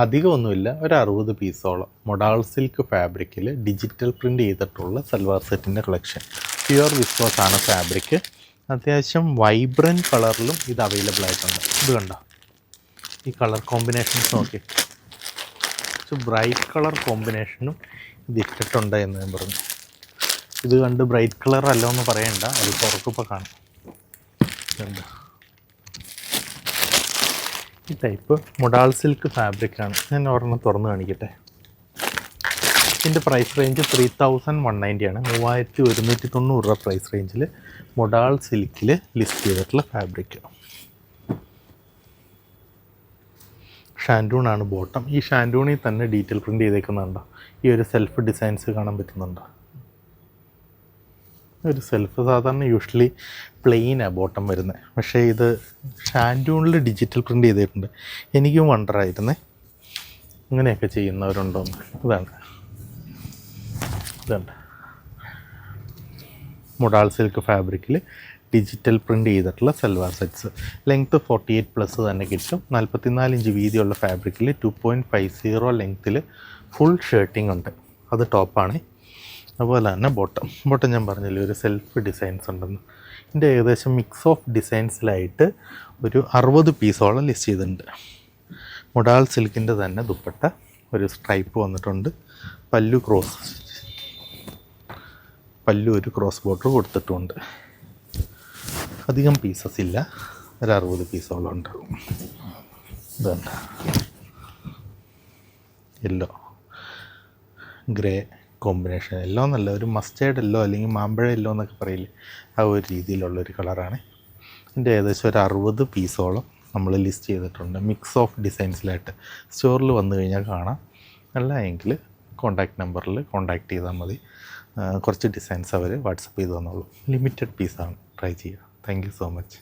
അധികമൊന്നുമില്ല, ഒരു 60 പീസോളം modal silk ഫാബ്രിക്കിൽ ഡിജിറ്റൽ പ്രിൻ്റ് ചെയ്തിട്ടുള്ള സൽവാർ സെറ്റിൻ്റെ കളക്ഷൻ. പ്യുവർ വിസ്കോസാണ് ഫാബ്രിക്. അത്യാവശ്യം വൈബ്രൻറ്റ് കളറിലും ഇത് അവൈലബിൾ ആയിട്ടുണ്ട്. ഇത് കണ്ടോ, ഈ കളർ കോമ്പിനേഷൻസ് നോക്കി, ബ്രൈറ്റ് കളർ കോമ്പിനേഷനും ഇത് ഇട്ടിട്ടുണ്ട് എന്ന് ഞാൻ പറഞ്ഞു. ഇത് കണ്ട് ബ്രൈറ്റ് കളർ അല്ല എന്ന് പറയണ്ട, അത് തുറക്കുമ്പോൾ കാണാം. ഇതുണ്ട്, ഈ ടൈപ്പ് മൊഡാൾ സിൽക്ക് ഫാബ്രിക്കാണ്. ഞാൻ ഒരെണ്ണം തുറന്ന് കാണിക്കട്ടെ. ഇതിൻ്റെ പ്രൈസ് റേഞ്ച് 3190 ആണ്. 3190 രൂപ പ്രൈസ് റേഞ്ചിൽ മൊഡാൾ സിൽക്കിൽ ലിസ്റ്റ് ചെയ്തിട്ടുള്ള ഫാബ്രിക്. ഷാൻഡൂണാണ് ബോട്ടം. ഈ ഷാൻഡൂണിൽ തന്നെ ഡീറ്റെയിൽ പ്രിൻ്റ് ചെയ്തേക്കുന്നുണ്ടോ? ഈ ഒരു സെൽഫ് ഡിസൈൻസ് കാണാൻ പറ്റുന്നുണ്ടോ? ഒരു സെൽഫ് സാധാരണ യൂഷ്വലി പ്ലെയിനാണ് ബോട്ടം വരുന്നത്, പക്ഷേ ഇത് ഷാൻഡൂണിൽ ഡിജിറ്റൽ പ്രിൻ്റ് ചെയ്തിട്ടുണ്ട്. എനിക്കും വണ്ടറായിരുന്നേ ഇങ്ങനെയൊക്കെ ചെയ്യുന്നവരുണ്ടോയെന്ന്. ഇതാണ് മൊഡാൾ സിൽക്ക് ഫാബ്രിക്കിൽ ഡിജിറ്റൽ പ്രിൻ്റ് ചെയ്തിട്ടുള്ള സൽവാർ സെറ്റ്സ്. ലെങ്ത്ത് 48+ തന്നെ കിട്ടും. 44 ഇഞ്ച് വീതിയുള്ള ഫാബ്രിക്കിൽ 2.50 ലെങ്ത്തിൽ ഫുൾ ഷർട്ടിംഗ് ഉണ്ട്. അത് ടോപ്പാണ്. അതുപോലെ തന്നെ ബോട്ടം ഞാൻ പറഞ്ഞില്ലേ ഒരു സെൽഫ് ഡിസൈൻസ് ഉണ്ടെന്ന്. ഇതിൻ്റെ ഏകദേശം മിക്സ് ഓഫ് ഡിസൈൻസിലായിട്ട് ഒരു 60 പീസോളം ലിസ്റ്റ് ചെയ്തിട്ടുണ്ട്. മൊഡാൾ സിൽക്കിൻ്റെ തന്നെ ദുപ്പട്ട, ഒരു സ്ട്രൈപ്പ് വന്നിട്ടുണ്ട്. പല്ലു ഒരു ക്രോസ് ബോർഡർ കൊടുത്തിട്ടുമുണ്ട്. അധികം പീസസ് ഇല്ല, ഒരു 60 പീസോളം ഉണ്ടാകും. ഇതുണ്ട്, യെല്ലോ ഗ്രേ കോമ്പിനേഷൻ. യെല്ലോ എന്നല്ല, ഒരു മസ്റ്റേർഡ് യെല്ലോ അല്ലെങ്കിൽ മാമ്പഴ യെല്ലോ എന്നൊക്കെ പറയില്ലേ, ആ ഒരു രീതിയിലുള്ളൊരു കളറാണ്. ഇതിൻ്റെ ഏകദേശം ഒരു 60 പീസോളം നമ്മൾ ലിസ്റ്റ് ചെയ്തിട്ടുണ്ട് മിക്സ് ഓഫ് ഡിസൈൻസിലായിട്ട്. സ്റ്റോറിൽ വന്നു കഴിഞ്ഞാൽ കാണാം. അല്ല എങ്കിൽ കോൺടാക്റ്റ് നമ്പറിൽ കോൺടാക്റ്റ് ചെയ്താൽ മതി. കുറച്ച് ഡിസൈൻസ് അവർ വാട്സപ്പ് ചെയ്ത് തന്നോളൂ. ലിമിറ്റഡ് പീസാണ്, ട്രൈ ചെയ്യുക. Thank you so much.